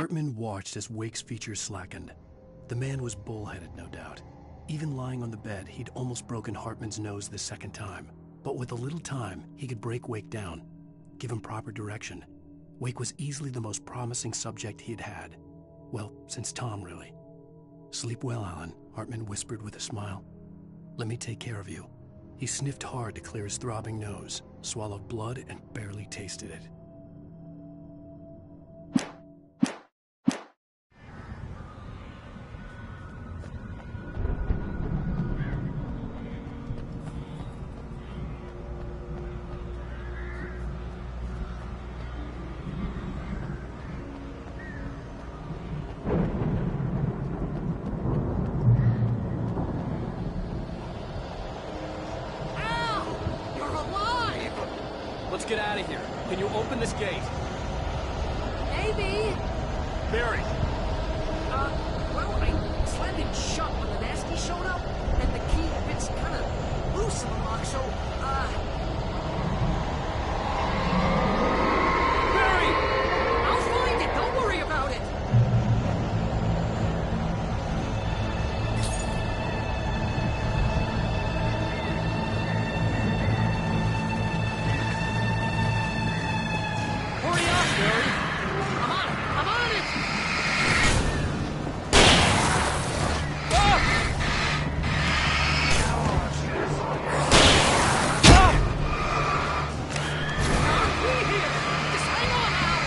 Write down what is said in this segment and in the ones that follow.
Hartman watched as Wake's features slackened. The man was bullheaded, no doubt. Even lying on the bed, he'd almost broken Hartman's nose the second time. But with a little time, he could break Wake down, give him proper direction. Wake was easily the most promising subject he had had. Well, since Tom, really. "Sleep well, Alan," Hartman whispered with a smile. "Let me take care of you." He sniffed hard to clear his throbbing nose, swallowed blood, and barely tasted it. Let's get out of here. Can you open this gate? Maybe. Barry! Well, I slammed it shut when the nasty showed up, and the key fits kind of loose in the lock, so, Barry! I'll find it. Don't worry about it. Hurry up, Barry! I'm on it. I'll be here. Just hang on now.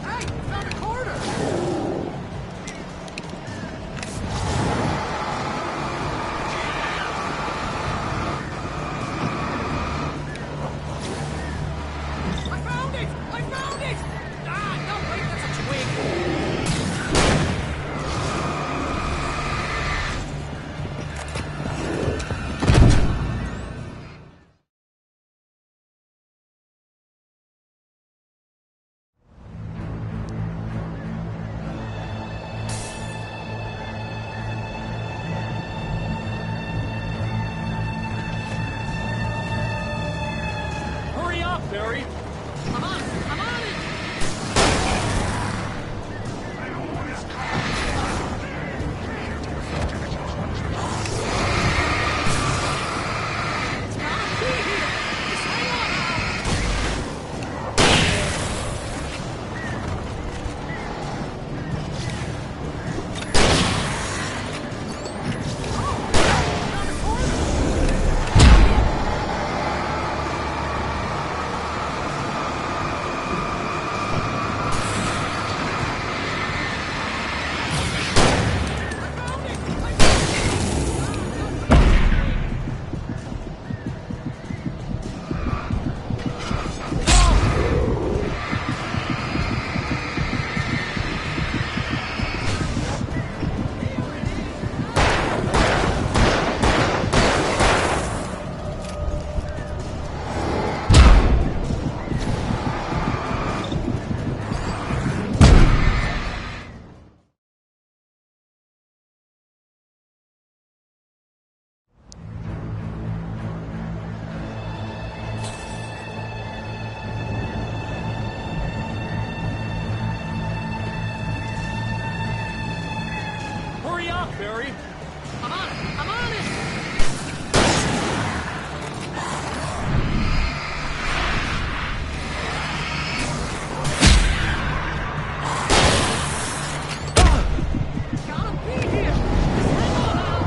Hey, found a corner. I found it! I found it! Ah, no, wait, that's a twig. Hurry up, Barry! I'm on it! It's gotta be here! Just hang on now! Found a corner! Hurry up, Barry! I'm on it! It's gotta be here! Just hang on now!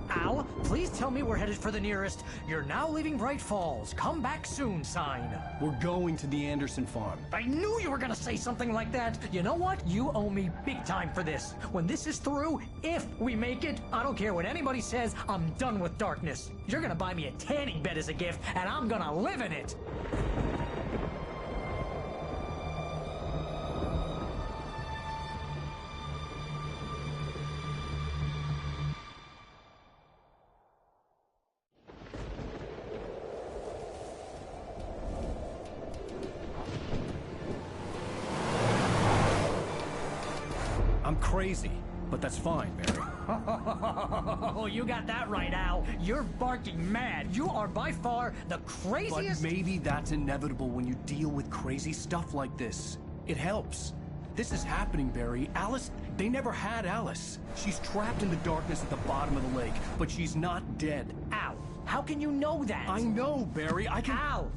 Al, please tell me we're headed for the nearest "You're now leaving Bright Falls. Come back soon" sign. We're going to the Anderson farm. I knew you were gonna say something like that. You know what? You owe me big time for this. When this is through, if we make it, I don't care what anybody says, I'm done with darkness. You're gonna buy me a tanning bed as a gift, and I'm gonna live in it. I'm crazy, but that's fine, Barry. Oh, you got that right, Al. You're barking mad. You are by far the craziest... But maybe that's inevitable when you deal with crazy stuff like this. It helps. This is happening, Barry. Alice, they never had Alice. She's trapped in the darkness at the bottom of the lake, but she's not dead. Al, how can you know that? I know, Barry. I can... Al,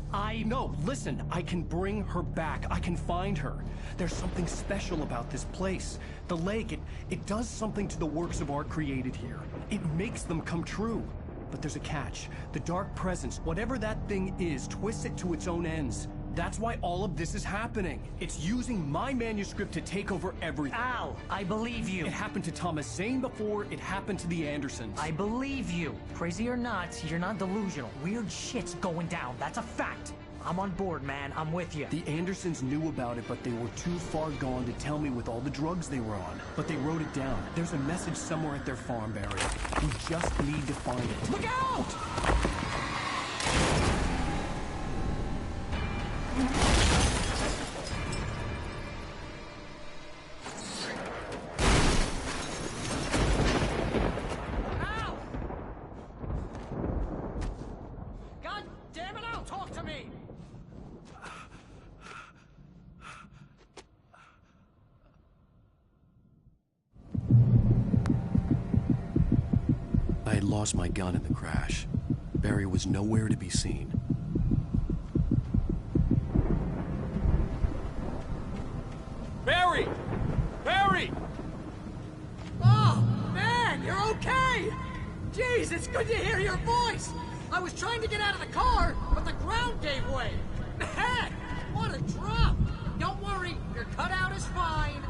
No, listen. I can bring her back. I can find her. There's something special about this place. The lake, it does something to the works of art created here. It makes them come true. But there's a catch. The dark presence, whatever that thing is, twists it to its own ends. That's why all of this is happening. It's using my manuscript to take over everything. Al, I believe you. It happened to Thomas Zane before, it happened to the Andersons. I believe you. Crazy or not, you're not delusional. Weird shit's going down. That's a fact. I'm on board, man. I'm with you. The Andersons knew about it, but they were too far gone to tell me with all the drugs they were on. But they wrote it down. There's a message somewhere at their farm, Barry. We just need to find it. Look out! Al! God damn it, Al, talk to me! I had lost my gun in the crash. Barry was nowhere to be seen. Barry! Barry! Oh, man, you're okay! Jeez, it's good to hear your voice! I was trying to get out of the car, but the ground gave way. Man, what a drop! Don't worry, your cutout is fine.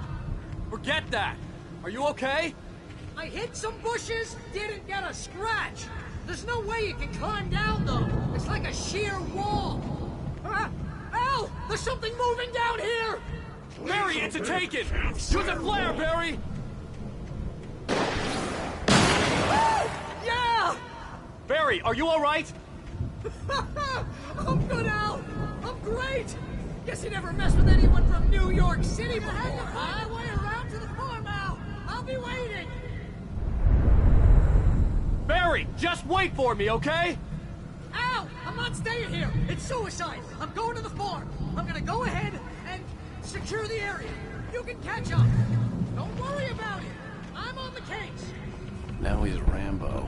Forget that! Are you okay? I hit some bushes, didn't get a scratch. There's no way you can climb down, though. It's like a sheer wall. Al, there's something moving down here! Barry, it's a take-it! Use a flare, Barry! Yeah! Barry, are you alright? I'm good, Al. I'm great. Guess you never mess with anyone from New York City before. Highway around to the farm, Al. I'll be waiting. Barry, just wait for me, okay? Al, I'm not staying here. It's suicide. I'm going to the farm. I'm gonna go ahead and secure the area. You can catch up. Don't worry about it. I'm on the case. Now he's Rambo.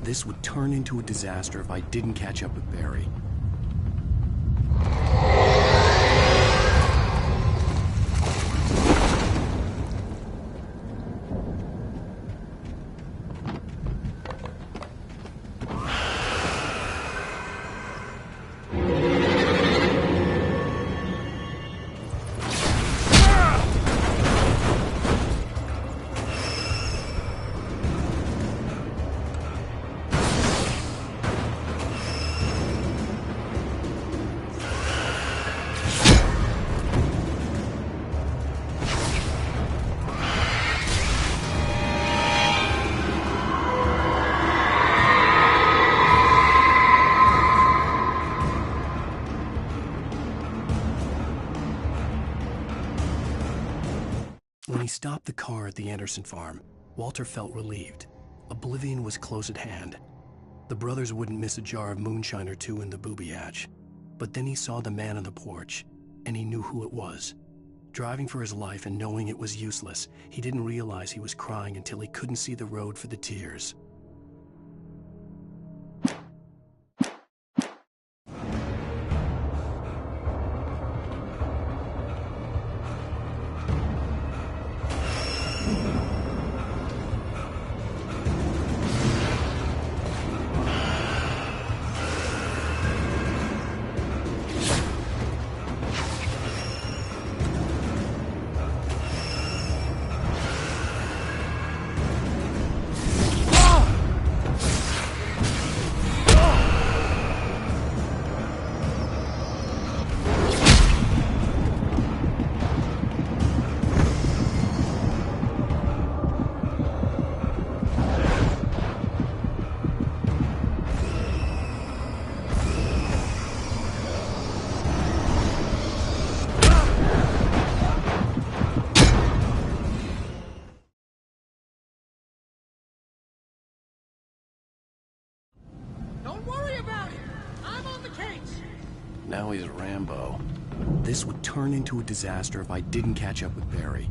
This would turn into a disaster if I didn't catch up with Barry. When he stopped the car at the Anderson farm, Walter felt relieved. Oblivion was close at hand. The brothers wouldn't miss a jar of moonshine or two in the booby hatch. But then he saw the man on the porch, and he knew who it was. Driving for his life and knowing it was useless, he didn't realize he was crying until he couldn't see the road for the tears. case. Now he's Rambo. This would turn into a disaster if I didn't catch up with Barry.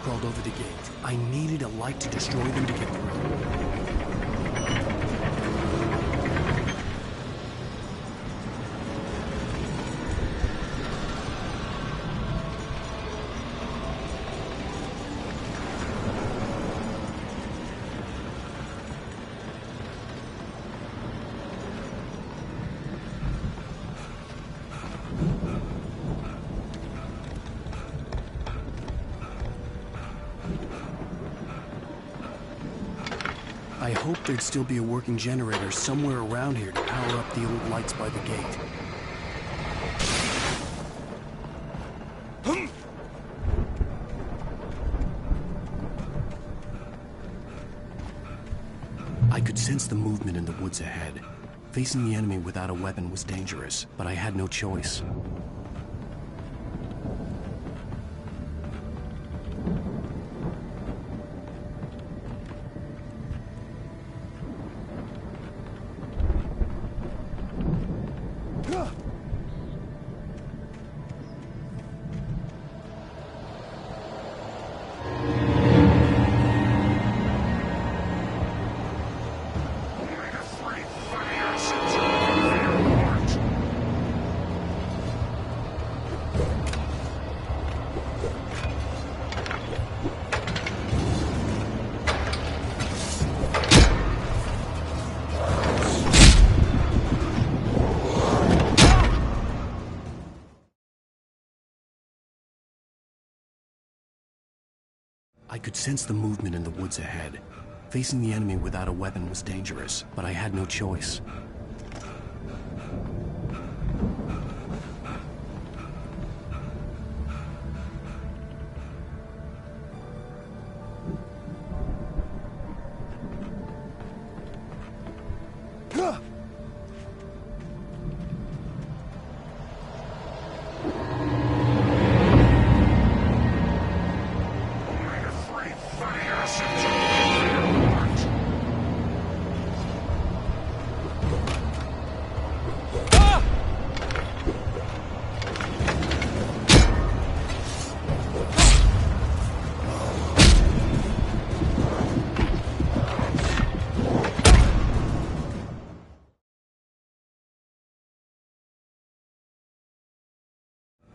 Crawled over the gate. I needed a light to destroy them to get through. I hoped there'd still be a working generator somewhere around here to power up the old lights by the gate. I could sense the movement in the woods ahead. Facing the enemy without a weapon was dangerous, but I had no choice. I could sense the movement in the woods ahead. Facing the enemy without a weapon was dangerous, but I had no choice.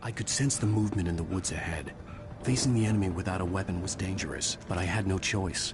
I could sense the movement in the woods ahead. Facing the enemy without a weapon was dangerous, but I had no choice.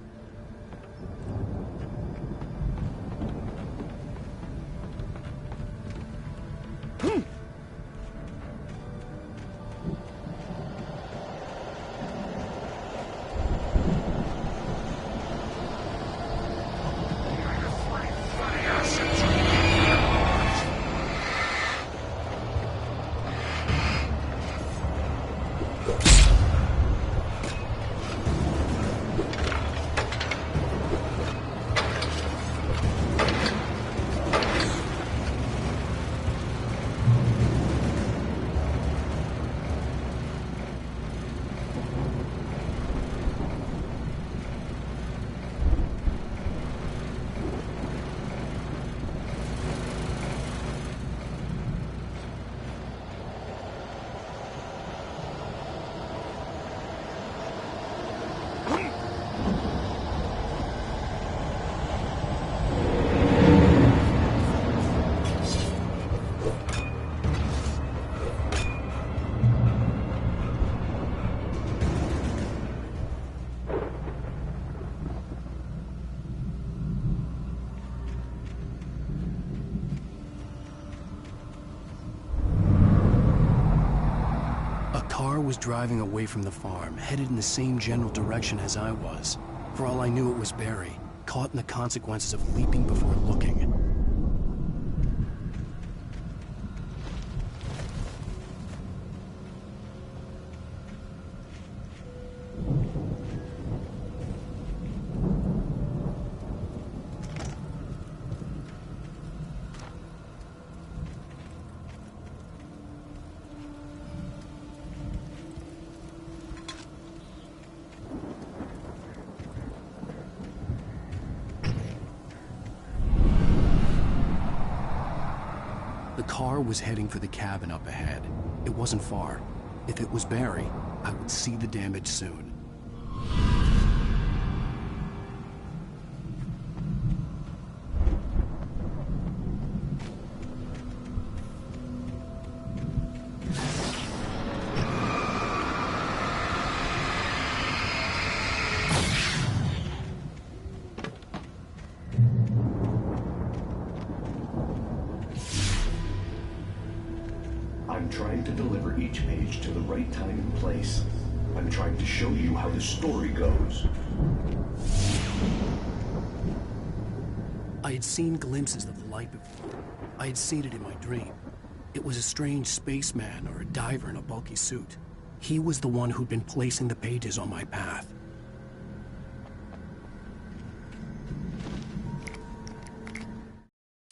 Was driving away from the farm, headed in the same general direction as I was. For all I knew, it was Barry, caught in the consequences of leaping before looking. The car was heading for the cabin up ahead. It wasn't far. If it was Barry, I would see the damage soon. I'm trying to deliver each page to the right time and place. I'm trying to show you how the story goes. I had seen glimpses of the light before. I had seen it in my dream. It was a strange spaceman or a diver in a bulky suit. He was the one who'd been placing the pages on my path.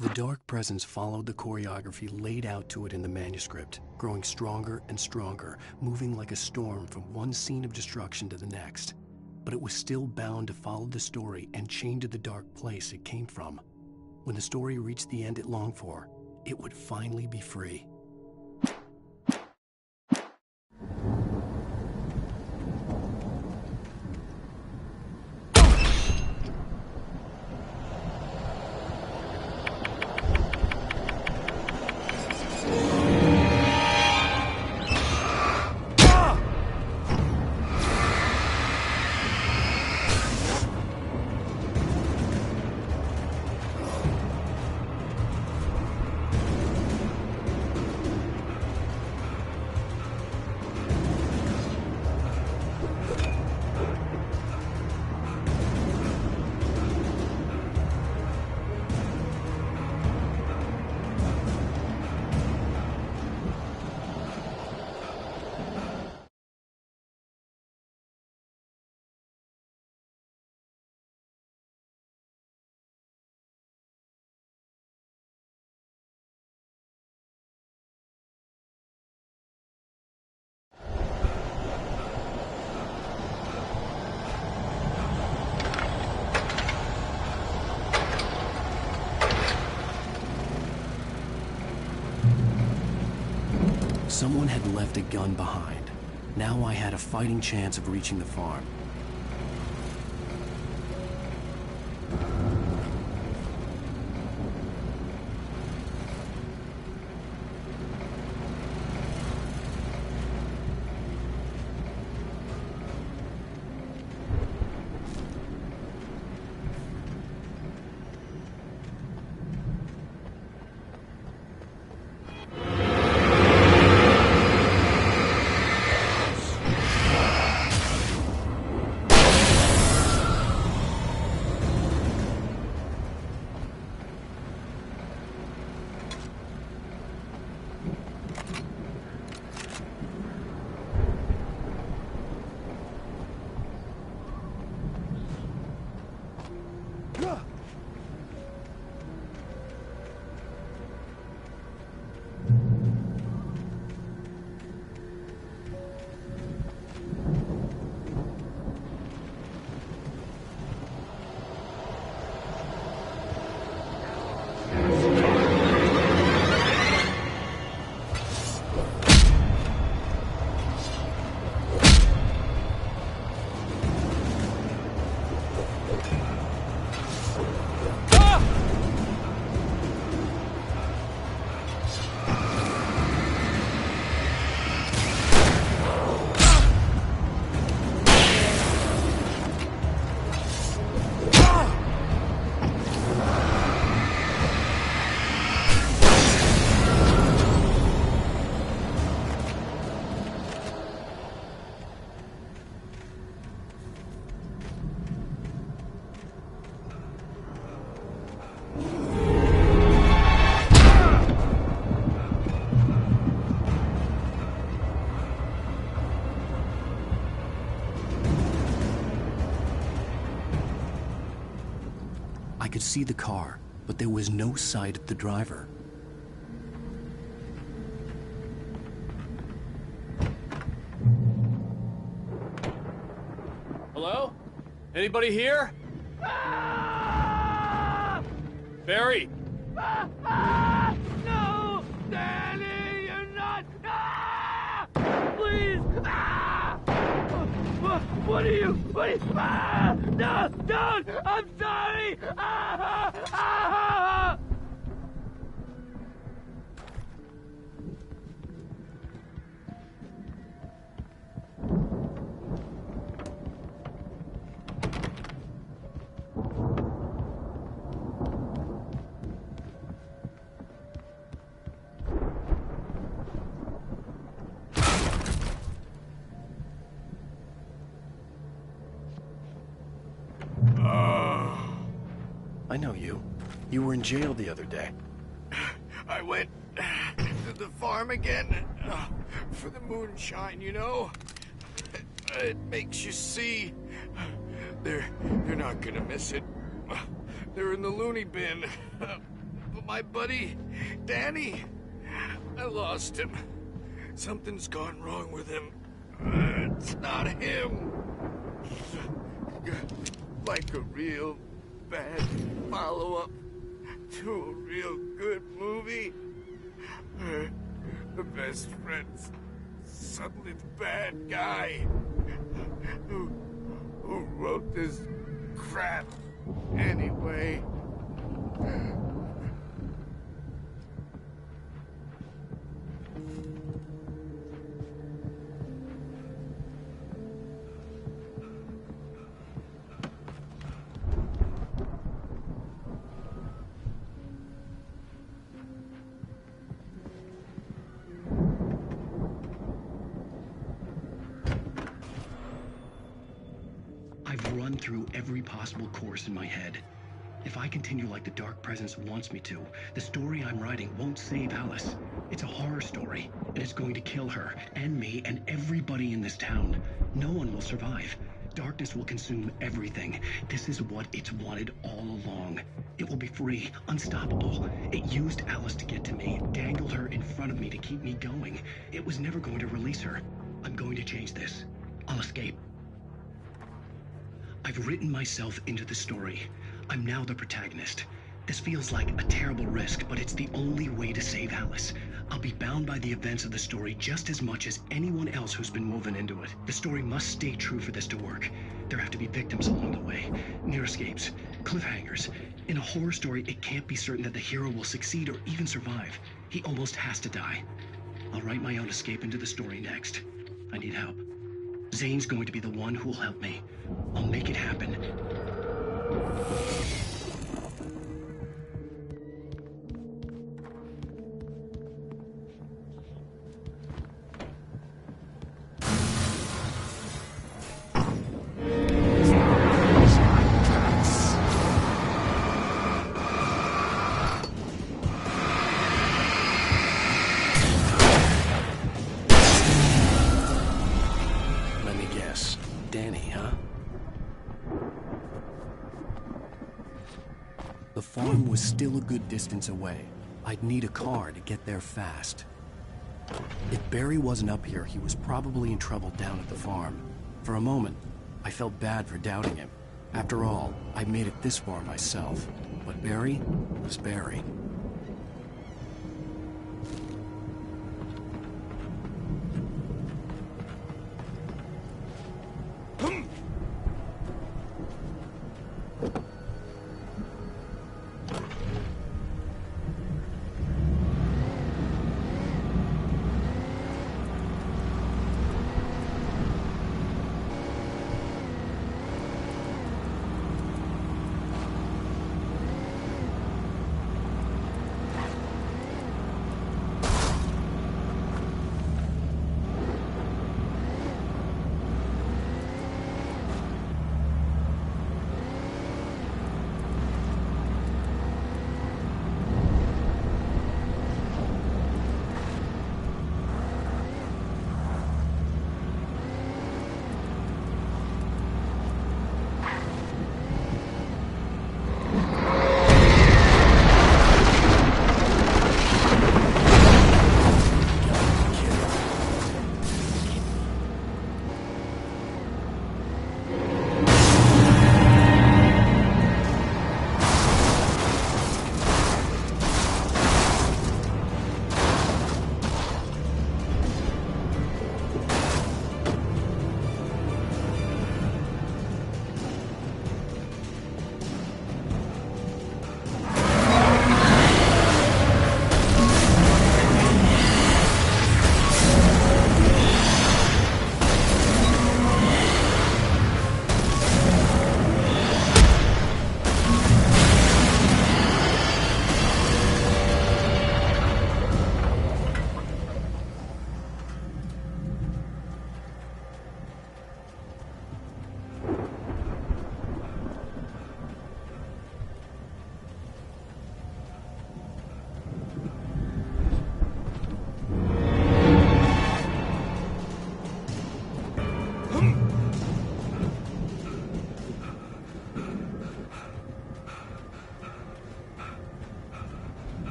The dark presence followed the choreography laid out to it in the manuscript, growing stronger and stronger, moving like a storm from one scene of destruction to the next. But it was still bound to follow the story and chained to the dark place it came from. When the story reached the end it longed for, it would finally be free. Someone had left a gun behind. Now I had a fighting chance of reaching the farm. could see the car, but there was no sight of the driver. Hello? Anybody here? Barry! No! Danny, you're not! Please! What are you? No! Don't! I'm sorry! I know you. You were in jail the other day. I went to the farm again for the moonshine, you know? It makes you see. They're not gonna miss it. They're in the loony bin. But my buddy, Danny, I lost him. Something's gone wrong with him. It's not him. Like a real bad follow-up to a real good movie. The best friend's suddenly the bad guy. Who wrote this crap anyway? I've run through every possible course in my head. If I continue like the Dark Presence wants me to, the story I'm writing won't save Alice. It's a horror story, and it's going to kill her, and me, and everybody in this town. No one will survive. Darkness will consume everything. This is what it's wanted all along. It will be free, unstoppable. It used Alice to get to me, dangled her in front of me to keep me going. It was never going to release her. I'm going to change this. I'll escape. I've written myself into the story. I'm now the protagonist. This feels like a terrible risk, but it's the only way to save Alice. I'll be bound by the events of the story just as much as anyone else who's been woven into it. The story must stay true for this to work. There have to be victims along the way, near escapes, cliffhangers. In a horror story, it can't be certain that the hero will succeed or even survive. He almost has to die. I'll write my own escape into the story next. I need help. Zane's going to be the one who will help me. I'll make it happen. Let me guess. Danny, huh? The farm was still a good distance away. I'd need a car to get there fast. If Barry wasn't up here, he was probably in trouble down at the farm. For a moment, I felt bad for doubting him. After all, I made it this far myself. But Barry was Barry.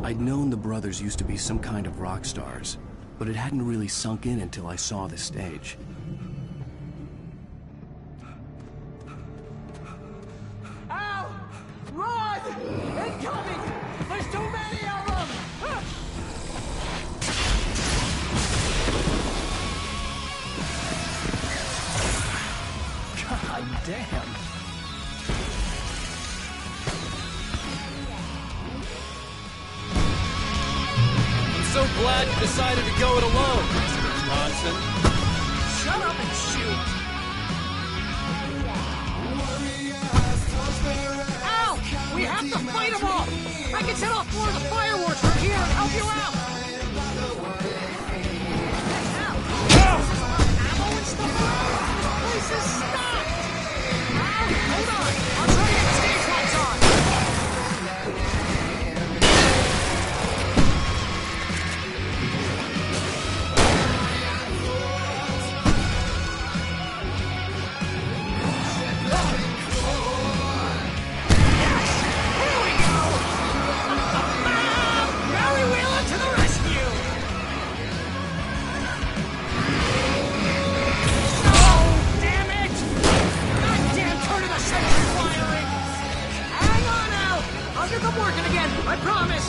I'd known the brothers used to be some kind of rock stars, but it hadn't really sunk in until I saw the stage. Al! Run! Incoming! There's too many of them! God damn! I'm so glad you decided to go it alone, Mr. Johnson. Shut up and shoot! Al! We have to fight them all! I can set off more of the fireworks from here and help you out! Hey, Al! Ammo and stuff around! This place is stocked! Al, hold on! I'll try to get the stage lights on! I'm working again, I promise!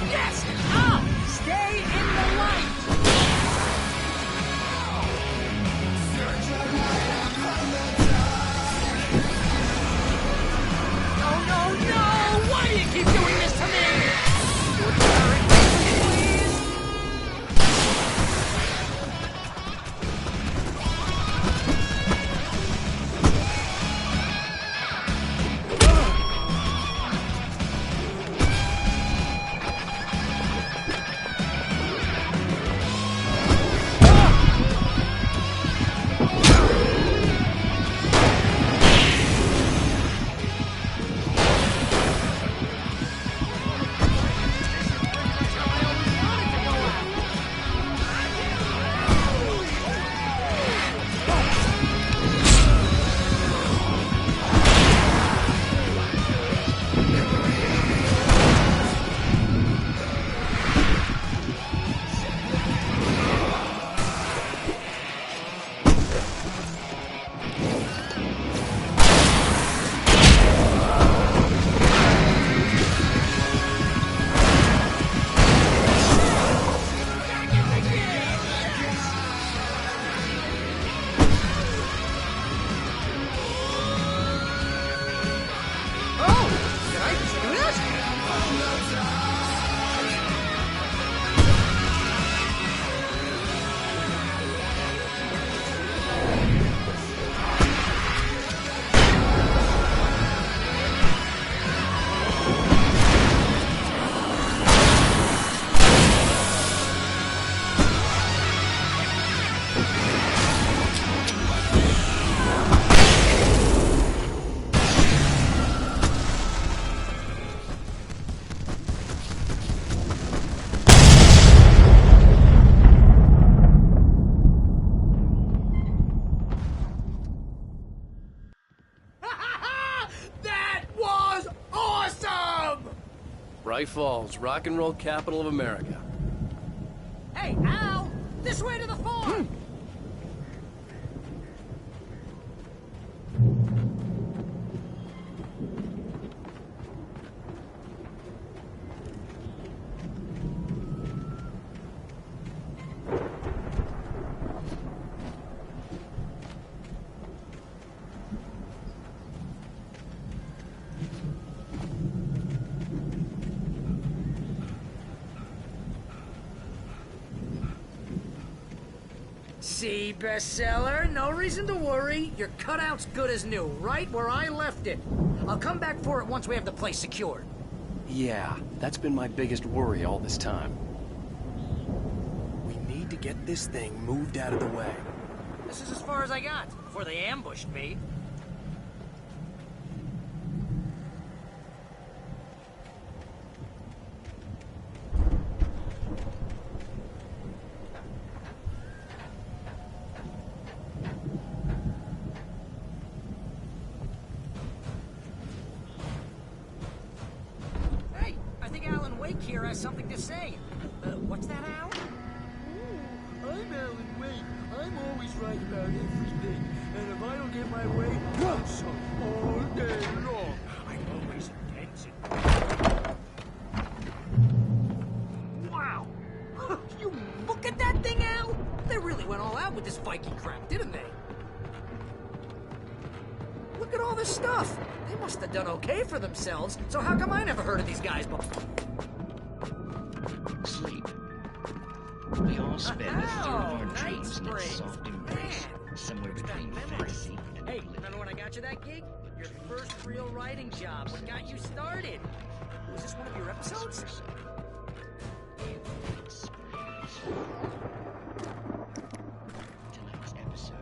Yes! Al! Stay in the light! No, no, no! Why do you keep doing this to me? Please? Bright Falls, rock and roll capital of America. Hey, Al! This way to the farm! See, bestseller? No reason to worry. Your cutout's good as new, right where I left it. I'll come back for it once we have the place secured. Yeah, that's been my biggest worry all this time. We need to get this thing moved out of the way. This is as far as I got before they ambushed me. Hey, I think Alan Wake here has something to say. What's that, Al? I'm Alan Wake. I'm always right about everything. And if I don't get my way, I'm so all day long. I'm always intense and... Wow! You look at that thing, Al! They really went all out with this Viking crap, didn't they? Look at all this stuff! They must have done okay for themselves, so how come I never heard of these guys before? Sleep. We all spend a third of our Night dreams in its Springs. soft embrace, Man, somewhere brings back between memories. fantasy and Hey, reality. remember when I got you that gig? Your first real writing job, what got you started? Was this one of your episodes? Tonight's episode,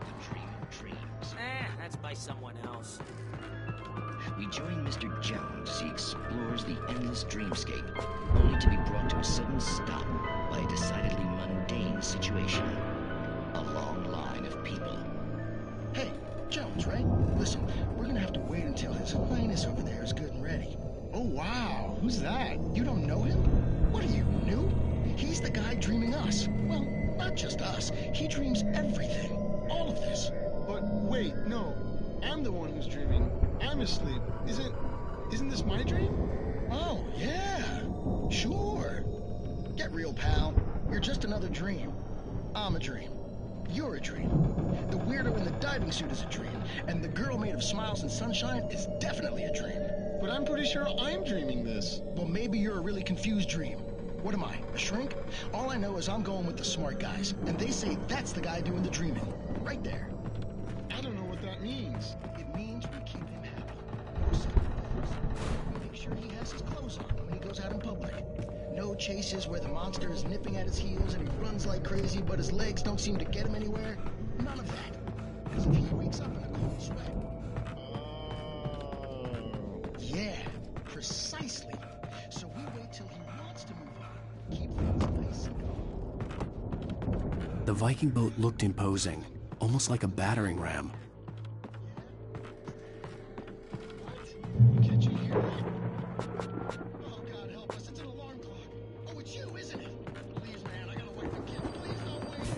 The Dream of Dreams. That's by someone else. We join Mr. Jones as he explores the endless dreamscape, only to be brought to a sudden stop by a decidedly mundane situation. A long line of people. Hey, Jones, right? Listen, we're gonna have to wait until His Highness over there is good and ready. Oh, wow. Who's that? You don't know him? What are you, new? He's the guy dreaming us. Well, not just us. He dreams everything. All of this. But wait, no. I'm the one who's dreaming. I'm asleep. Isn't this my dream? Oh, yeah. Sure. Get real, pal. You're just another dream. I'm a dream. You're a dream. The weirdo in the diving suit is a dream. And the girl made of smiles and sunshine is definitely a dream. But I'm pretty sure I'm dreaming this. Well, maybe you're a really confused dream. What am I, a shrink? All I know is I'm going with the smart guys. And they say that's the guy doing the dreaming. Right there. I don't know what that means. It means we keep him happy. So, we make sure he has his clothes on when he goes out in public. No chases where the monster is nipping at his heels and he runs like crazy, but his legs don't seem to get him anywhere. None of that. Because if he wakes up in a cold sweat... Yeah, precisely. So we wait till he wants to move on. Keep things nice and calm. The Viking boat looked imposing, almost like a battering ram. Can't you hear me? Oh, God help us. It's an alarm clock. Oh, it's you, isn't it? Please, man, I gotta wait for Kim. Please don't wait.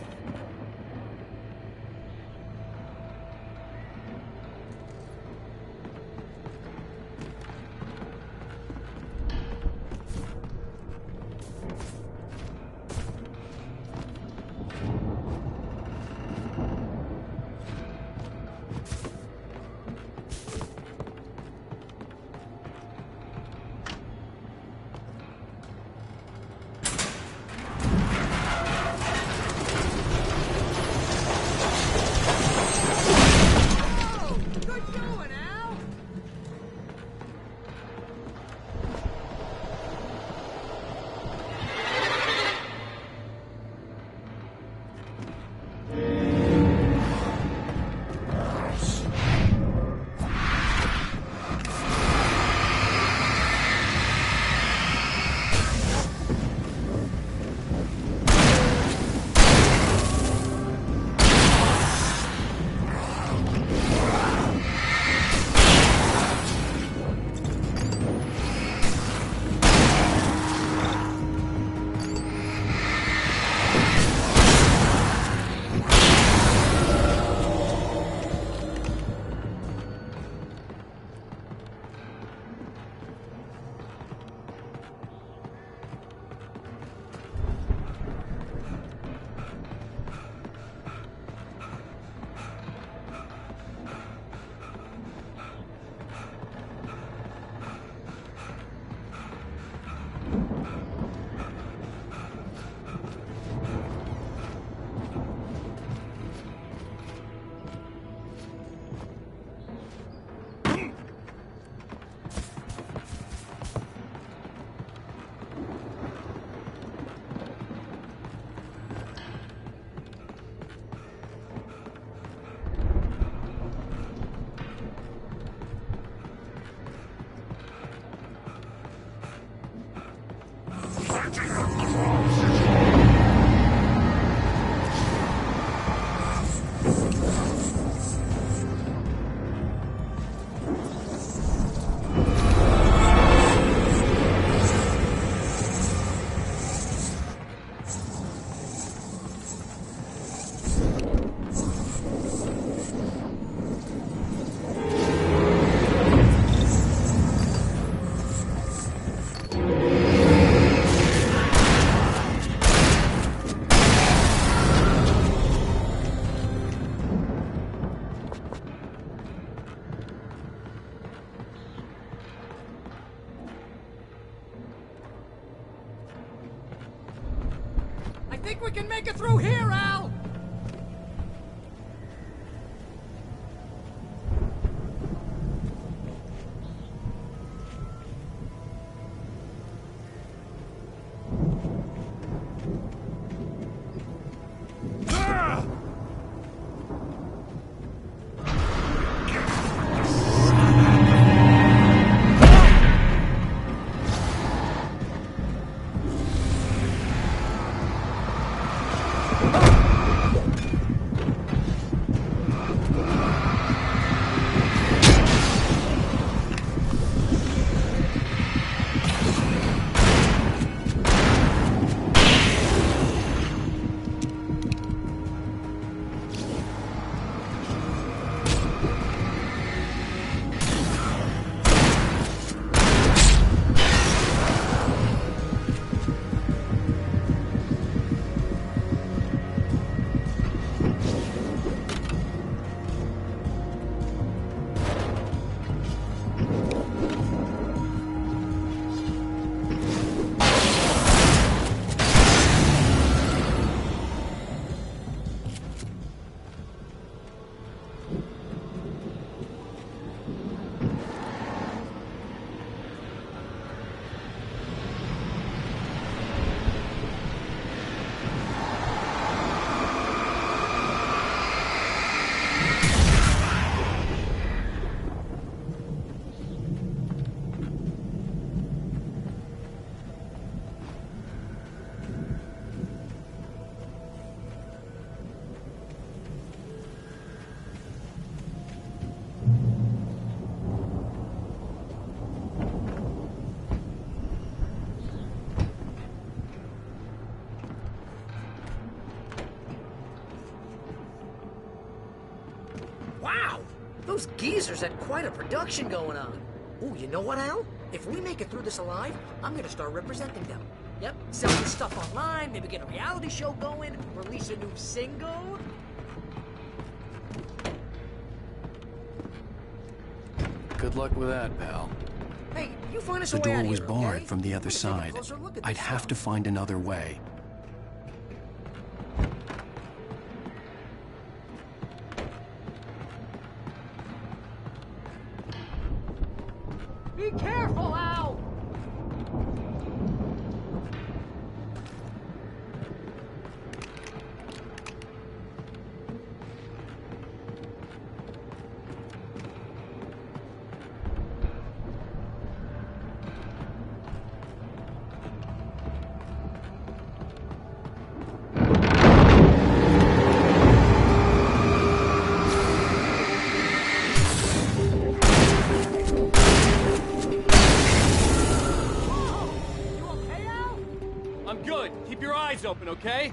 Think we can make it through here, Al? Wow! Those geezers had quite a production going on. Ooh, you know what, Al? If we make it through this alive, I'm gonna start representing them. Yep, sell this stuff online, maybe get a reality show going, release a new single. Good luck with that, pal. Hey, you find us The a way out door of was here, barred okay? from the other Let's take a side. closer look at I'd this have stuff. to find another way. Be careful, Al! I'm good. Keep your eyes open, okay?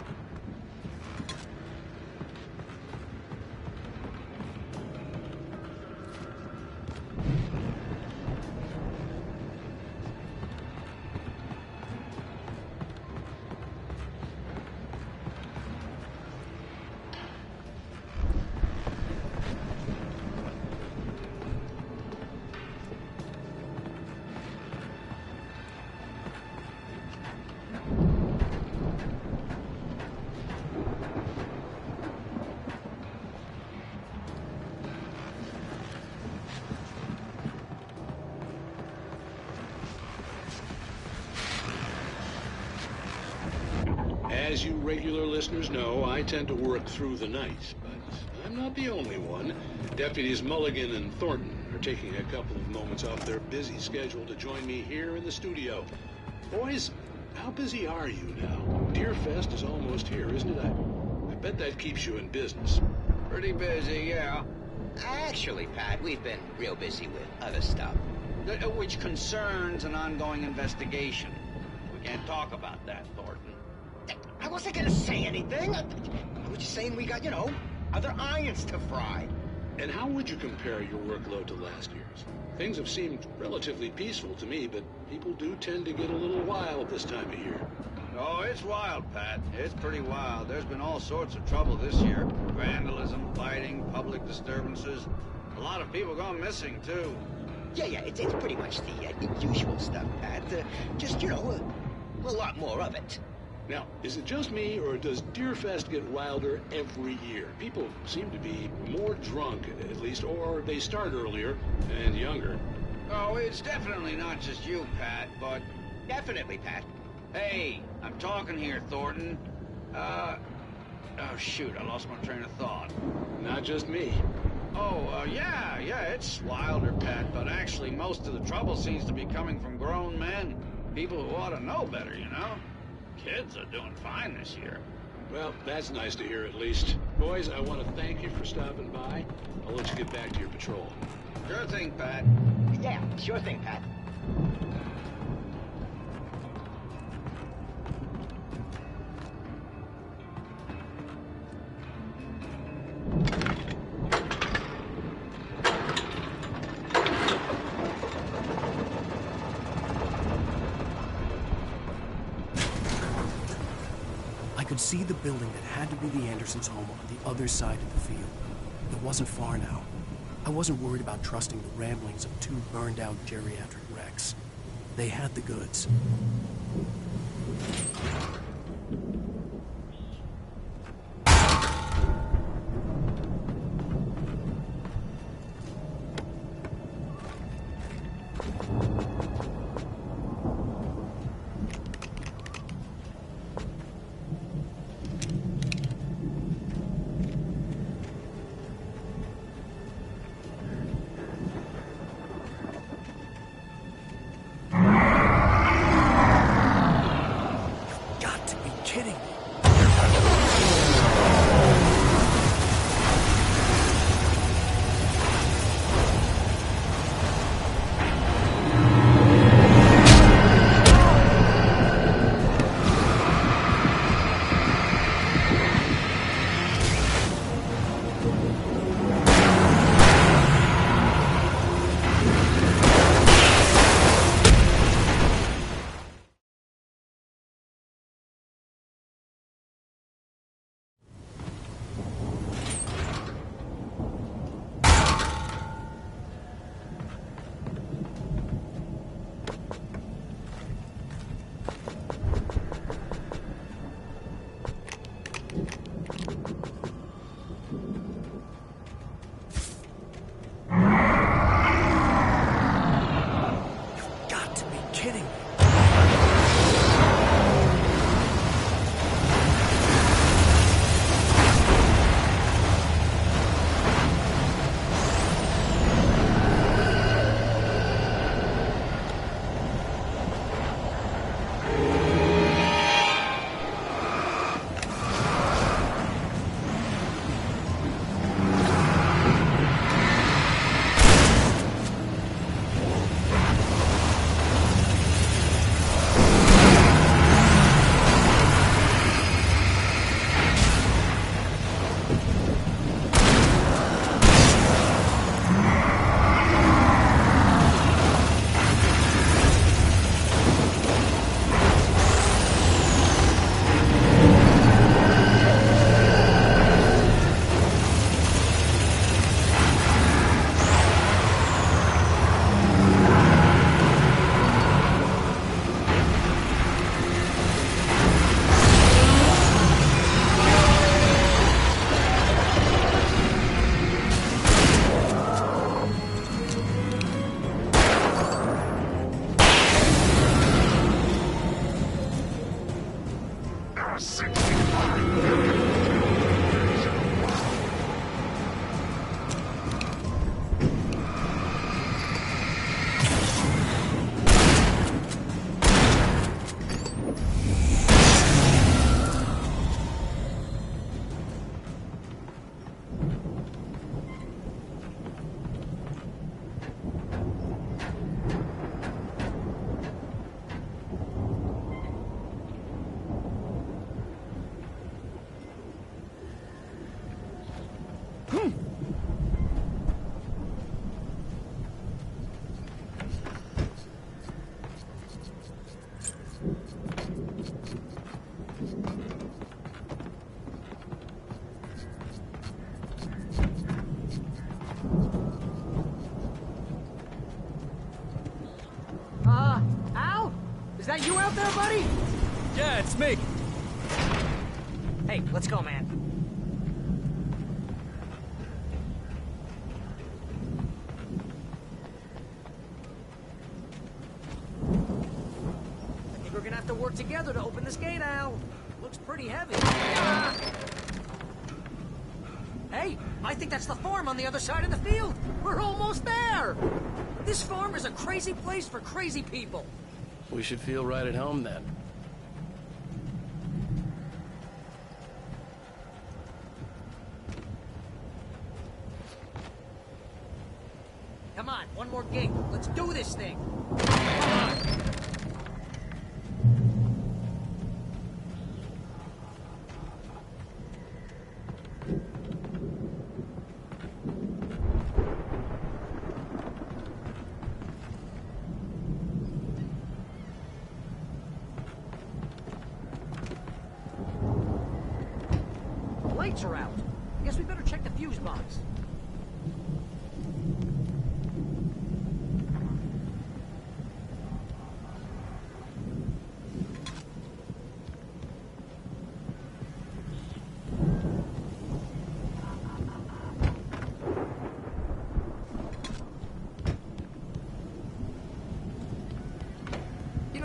As you regular listeners know, I tend to work through the night, but I'm not the only one. Deputies Mulligan and Thornton are taking a couple of moments off their busy schedule to join me here in the studio. Boys, how busy are you now? Deerfest is almost here, isn't it? I bet that keeps you in business. Pretty busy, yeah. Actually, Pat, we've been real busy with other stuff, which concerns an ongoing investigation. We can't talk about that, Thornton. I wasn't gonna say anything. I was just saying we got, other irons to fry. And how would you compare your workload to last year's? Things have seemed relatively peaceful to me, but people do tend to get a little wild this time of year. Oh, it's wild, Pat. It's pretty wild. There's been all sorts of trouble this year. Vandalism, fighting, public disturbances. A lot of people gone missing, too. Yeah, it's pretty much the usual stuff, Pat. Just, a lot more of it. Now, is it just me, or does Deerfest get wilder every year? People seem to be more drunk, at least, or they start earlier and younger. Oh, it's definitely not just you, Pat, but... Definitely, Pat. Hey, I'm talking here, Thornton. Oh, shoot, I lost my train of thought. Not just me. Oh, yeah, it's wilder, Pat, but actually most of the trouble seems to be coming from grown men. People who ought to know better, you know? Kids are doing fine this year. Well, that's nice to hear, at least. Boys, I want to thank you for stopping by. I'll let you get back to your patrol. Sure thing, Pat. Yeah, sure thing, Pat. I could see the building that had to be the Andersons' home on the other side of the field. It wasn't far now. I wasn't worried about trusting the ramblings of two burned-out geriatric wrecks. They had the goods. Al? Is that you out there, buddy? Yeah, it's me. Hey, let's go, man. I think we're gonna have to work together to open this gate, Al. Looks pretty heavy. Ah! Hey, I think that's the farm on the other side of the field. We're almost there. This farm is a crazy place for crazy people. We should feel right at home then. Come on, one more gate. Let's do this thing. Come on. The lights are out. Guess we better check the fuse box.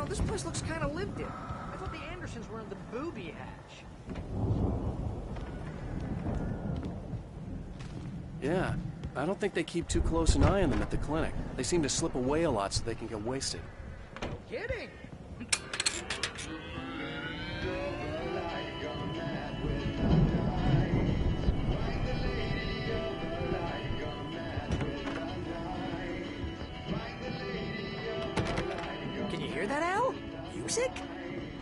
This place looks kind of lived in. I thought the Andersons were in the booby hatch. Yeah, I don't think they keep too close an eye on them at the clinic. They seem to slip away a lot so they can get wasted. No kidding. Can you hear that, Al? Music?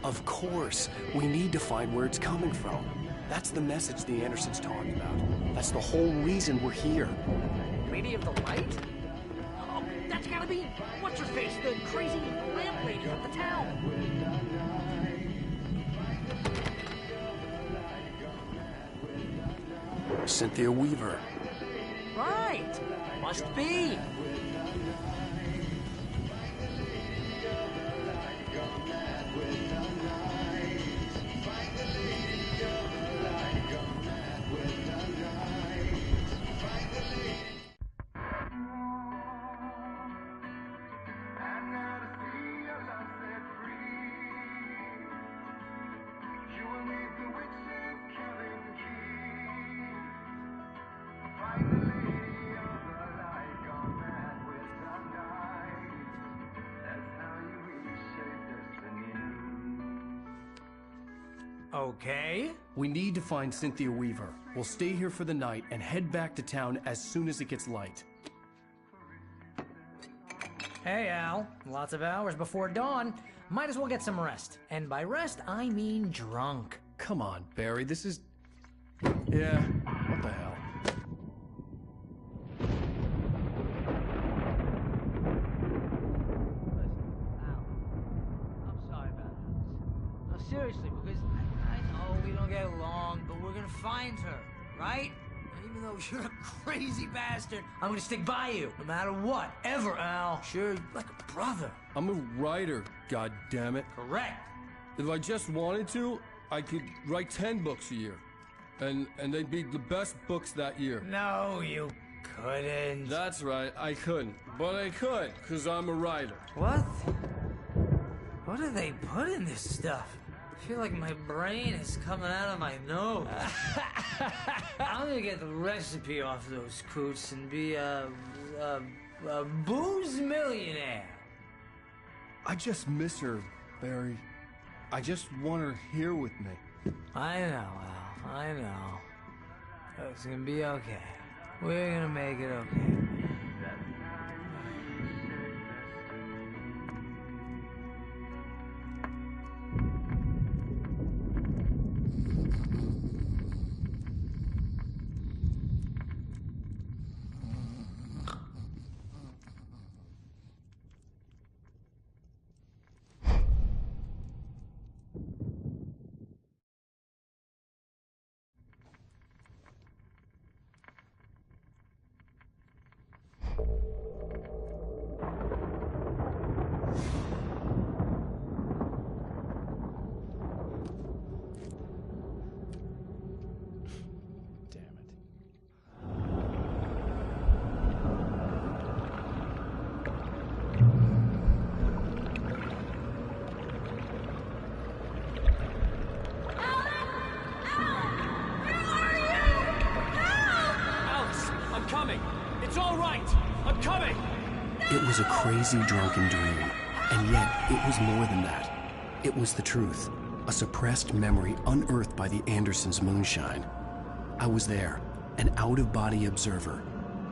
Of course. We need to find where it's coming from. That's the message the Andersons talking about. That's the whole reason we're here. Lady of the Light? Oh, that's gotta be... What's-her-face, the crazy lamp lady from the town. Cynthia Weaver. Right. Must be. Okay. We need to find Cynthia Weaver. We'll stay here for the night and head back to town as soon as it gets light. Hey, Al. Lots of hours before dawn. Might as well get some rest. And by rest, I mean drunk. Come on, Barry, this is... Yeah, what the hell? I'm sorry about this. No, seriously, because I know we don't get along, but we're gonna find her, right? And even though you're a crazy bastard, I'm gonna stick by you, no matter what, ever, Al. Sure, like a brother. I'm a writer, goddammit. Correct. If I just wanted to, I could write 10 books a year. And they'd be the best books that year. No, you couldn't. That's right, I couldn't. But I could, because I'm a writer. What? What do they put in this stuff? I feel like my brain is coming out of my nose. I'm gonna get the recipe off those coots and be a booze millionaire. I just miss her, Barry. I just want her here with me. I know, Al. I know. It's gonna be okay. We're gonna make it okay. It's all right. I'm coming. It was a crazy, drunken dream, and yet it was more than that. It was the truth, a suppressed memory unearthed by the Andersons' moonshine. I was there, an out-of-body observer.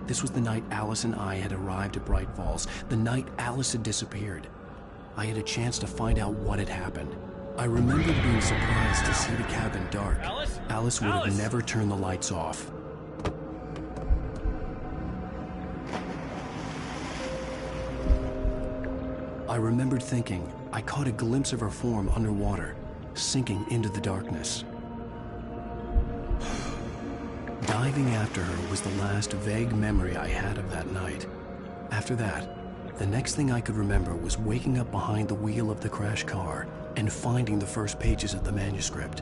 This was the night Alice and I had arrived at Bright Falls, the night Alice had disappeared. I had a chance to find out what had happened. I remembered being surprised to see the cabin dark. Alice would have never turned the lights off. I remembered thinking I caught a glimpse of her form underwater, sinking into the darkness. Diving after her was the last vague memory I had of that night. After that, the next thing I could remember was waking up behind the wheel of the crashed car and finding the first pages of the manuscript.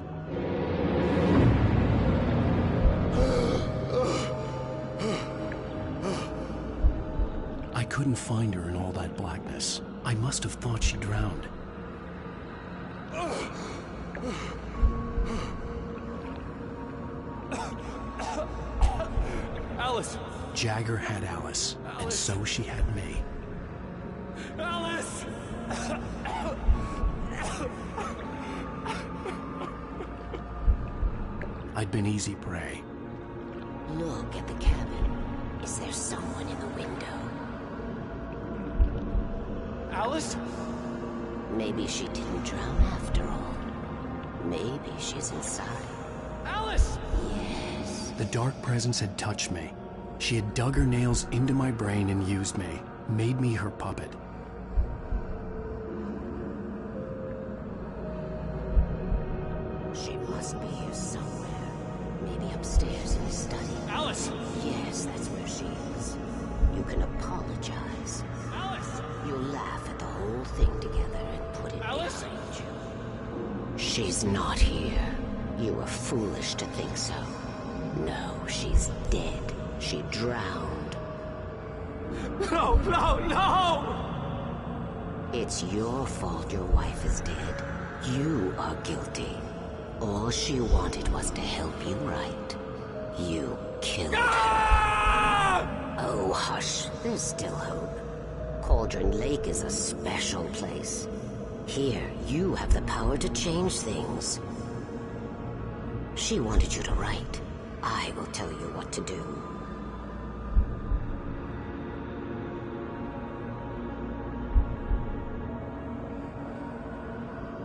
I couldn't find her in all that blackness. I must have thought she drowned. Alice! Jagger had Alice, and so she had me. Alice! I'd been easy prey. Look at the cabin. Is there someone in the window? Alice? Maybe she didn't drown after all. Maybe she's inside. Alice! Yes. The dark presence had touched me. She had dug her nails into my brain and used me, made me her puppet. She must be here somewhere. Maybe upstairs in the study. Alice! Yes, that's where she is. You can apologize. Alice! You'll laugh at the whole thing together and put it Alice? behind you. She's not here. You were foolish to think so. No, she's dead. She drowned. No, no, no! It's your fault your wife is dead. You are guilty. All she wanted was to help you right. You killed her. Oh, hush. There's still hope. Cauldron Lake is a special place. Here, you have the power to change things. She wanted you to write. I will tell you what to do.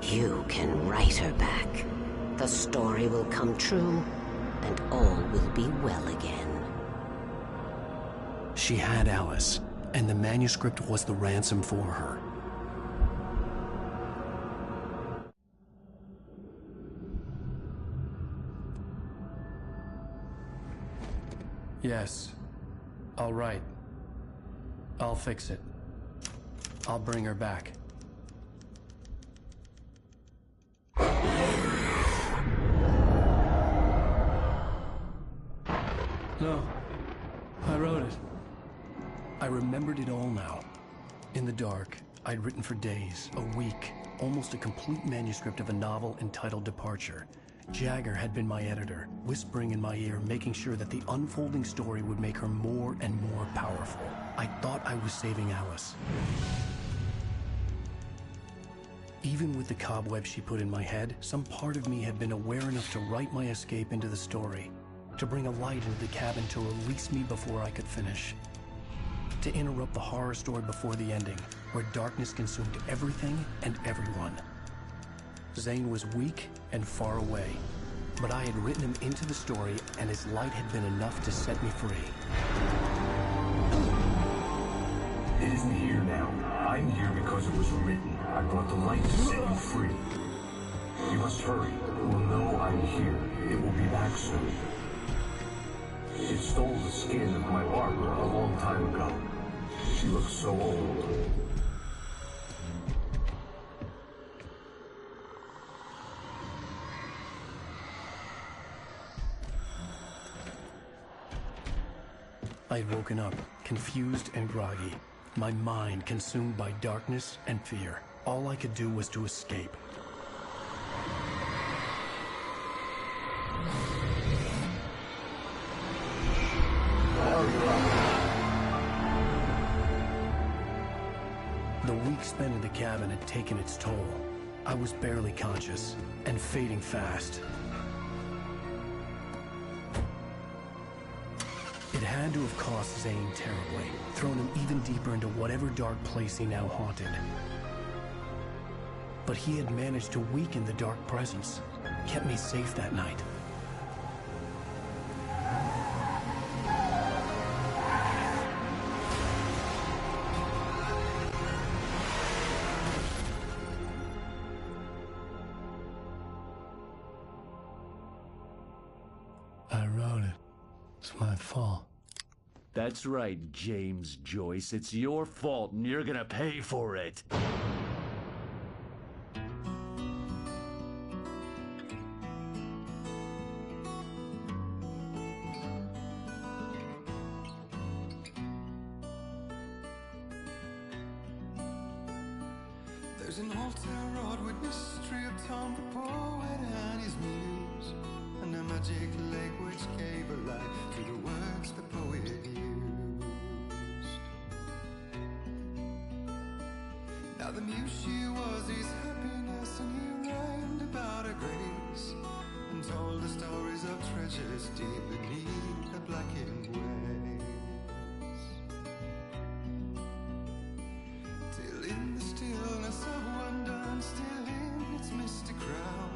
You can write her back. The story will come true, and all will be well again. She had Alice, and the manuscript was the ransom for her. Yes. I'll write. I'll fix it. I'll bring her back. No. I wrote it. I remembered it all now. In the dark, I'd written for days, a week, almost a complete manuscript of a novel entitled Departure. Jagger had been my editor, whispering in my ear, making sure that the unfolding story would make her more and more powerful. I thought I was saving Alice. Even with the cobwebs she put in my head, some part of me had been aware enough to write my escape into the story, to bring a light into the cabin to release me before I could finish, to interrupt the horror story before the ending, where darkness consumed everything and everyone. Zane was weak and far away, but I had written him into the story, and his light had been enough to set me free. It isn't here now. I'm here because it was written. I brought the light to set you free. You must hurry. It will know I'm here. It will be back soon. It stole the skin of my Barbara a long time ago. She looks so old. I'd woken up, confused and groggy, my mind consumed by darkness and fear. All I could do was to escape. week spent in the cabin had taken its toll. I was barely conscious, and fading fast. It had to have cost Zane terribly, thrown him even deeper into whatever dark place he now haunted. But he had managed to weaken the dark presence, kept me safe that night. I wrote it. It's my fault. That's right, James Joyce. It's your fault, and you're gonna pay for it. There's an altar wrought with mystery of Tom the poet and his muse, and a magic lake which gave a light to the words the poet used. Now the muse she was his happiness, and he rhymed about her grace, and told the stories of treasures deep beneath the blackened waves. Till in the stillness of wonder, and still in its misty crown,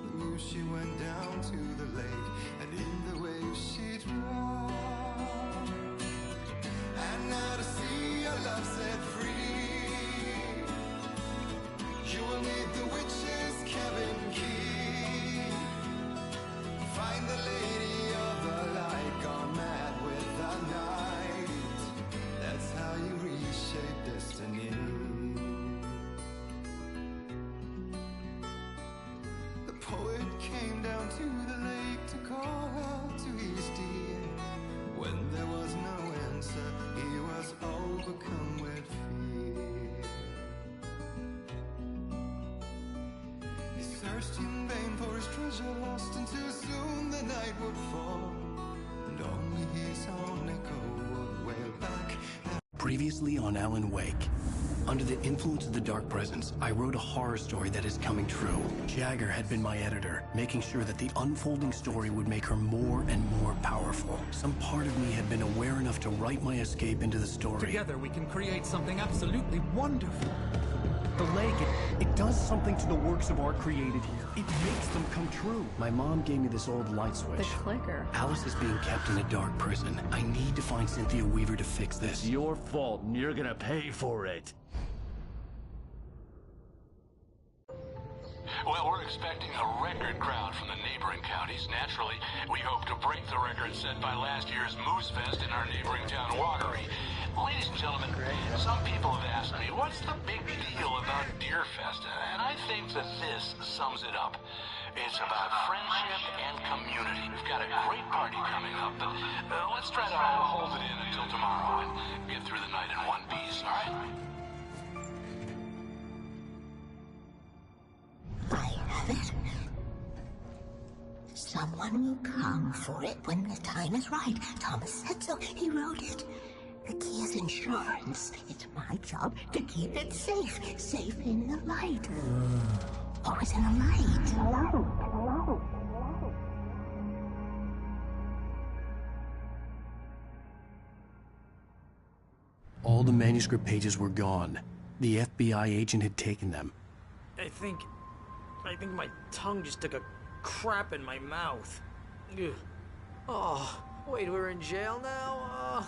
the muse she went down to the lake, and in the waves she drowned. And now to see your love set free, you will need the witch's cabin key. Find the lady of the light, gone mad with the night. That's how you reshape destiny. The poet came down to the lake to call out to his dear. When there was no answer, he was overcome with fear. He searched in vain for his treasure lost, until soon the night would fall, and only his own echo would wail back. Previously on Alan Wake. Under the influence of the dark presence, I wrote a horror story that is coming true. Jagger had been my editor, making sure that the unfolding story would make her more and more powerful. Some part of me had been aware enough to write my escape into the story. Together we can create something absolutely wonderful. The lake, it does something to the works of art created here. It makes them come true. My mom gave me this old light switch. The clicker. Alice is being kept in a dark prison. I need to find Cynthia Weaver to fix this. It's your fault, and you're gonna pay for it. Well, we're expecting a record crowd from the neighboring counties. Naturally, we hope to break the record set by last year's Moose Fest in our neighboring town, Watery. Ladies and gentlemen, some people have asked me, what's the big deal about Deerfest? And I think that this sums it up. It's about friendship and community. We've got a great party coming up, but let's try to hold it in until tomorrow and get through the night in one piece, all right? Someone will come for it when the time is right. Thomas said so. He wrote it. The key is insurance. It's my job to keep it safe. Safe in the light. Always in the light. All the manuscript pages were gone. The FBI agent had taken them. I think my tongue just took a crap in my mouth. Ugh. Oh, wait, we're in jail now? Oh,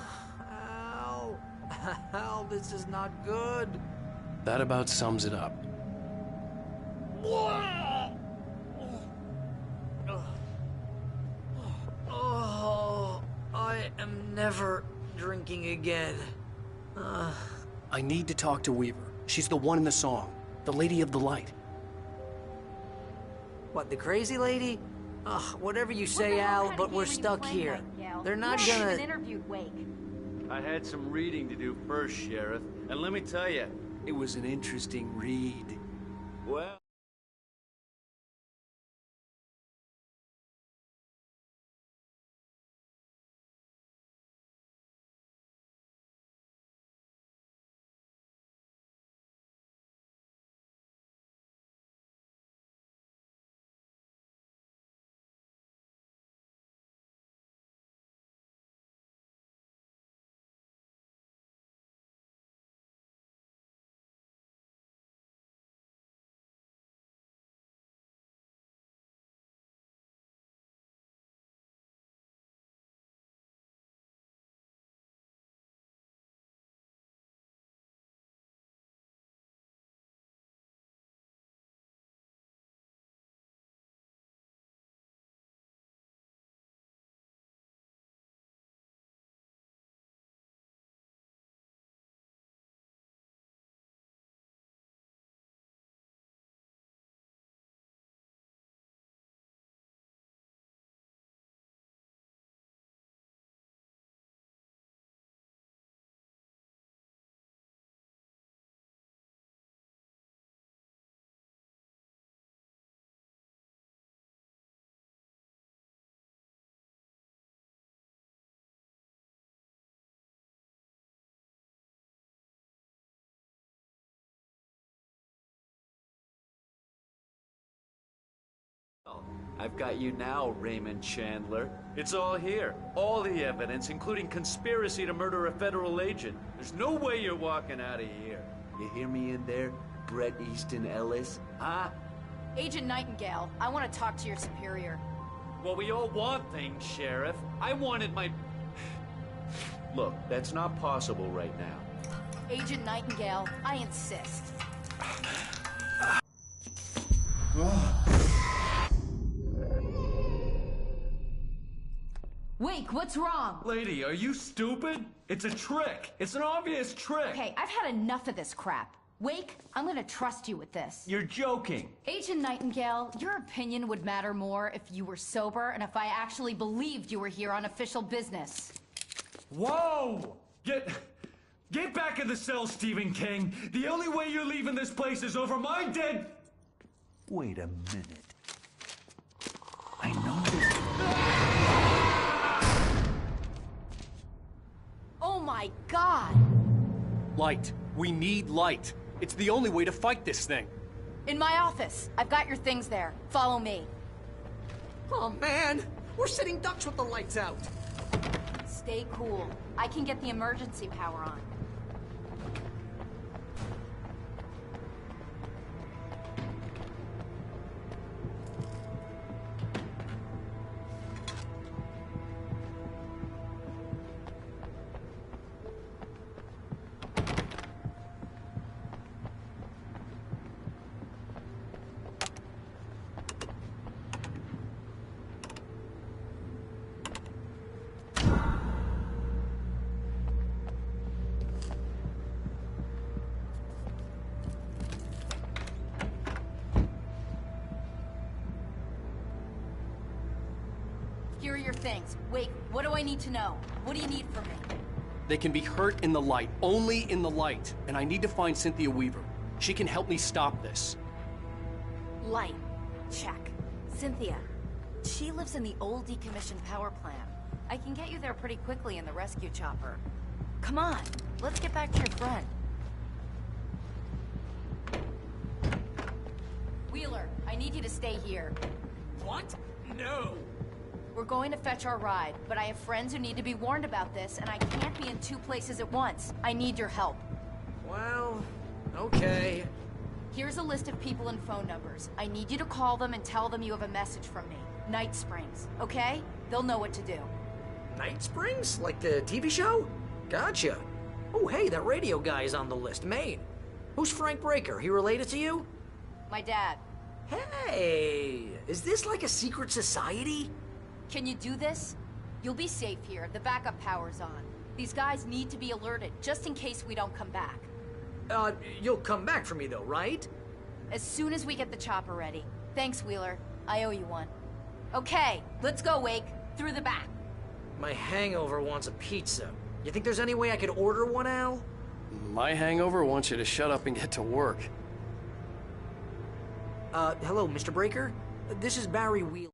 Al. Al, this is not good. That about sums it up. Oh, I am never drinking again. I need to talk to Weaver. She's the one in the song. The Lady of the Light. What, the crazy lady? Ugh, whatever you say, Al, but we're stuck here. They're not gonna... interviewed Wake. I had some reading to do first, Sheriff, and let me tell you, it was an interesting read. Well... I've got you now, Raymond Chandler. It's all here. All the evidence, including conspiracy to murder a federal agent. There's no way you're walking out of here. You hear me in there, Bret Easton Ellis? Huh? Agent Nightingale, I want to talk to your superior. Well, we all want things, Sheriff. I wanted my... Look, that's not possible right now. Agent Nightingale, I insist. Wake, what's wrong? Lady, are you stupid? It's a trick. It's an obvious trick. Okay, I've had enough of this crap. Wake, I'm gonna trust you with this. You're joking. Agent Nightingale, your opinion would matter more if you were sober and if I actually believed you were here on official business. Whoa! Get back in the cell, Stephen King. The only way you're leaving this place is over my dead... Wait a minute. I know this... Oh my God! Light. We need light. It's the only way to fight this thing. In my office. I've got your things there. Follow me. Oh man, we're sitting ducks with the lights out. Stay cool. I can get the emergency power on. Here are your things. Wait, what do I need to know? What do you need from me? They can be hurt in the light, only in the light. And I need to find Cynthia Weaver. She can help me stop this. Light. Check. Cynthia. She lives in the old decommissioned power plant. I can get you there pretty quickly in the rescue chopper. Come on, let's get back to your friend. Wheeler, I need you to stay here. What? No. We're going to fetch our ride, but I have friends who need to be warned about this, and I can't be in two places at once. I need your help. Well, okay. Here's a list of people and phone numbers. I need you to call them and tell them you have a message from me. Night Springs, okay? They'll know what to do. Night Springs? Like the TV show? Gotcha. Oh, hey, that radio guy is on the list, Maine. Who's Frank Breaker? He related to you? My dad. Hey, is this like a secret society? Can you do this? You'll be safe here. The backup power's on. These guys need to be alerted, just in case we don't come back. You'll come back for me though, right? As soon as we get the chopper ready. Thanks, Wheeler. I owe you one. Okay, let's go, Wake. Through the back. My hangover wants a pizza. You think there's any way I could order one, Al? My hangover wants you to shut up and get to work. Hello, Mr. Breaker? This is Barry Wheeler.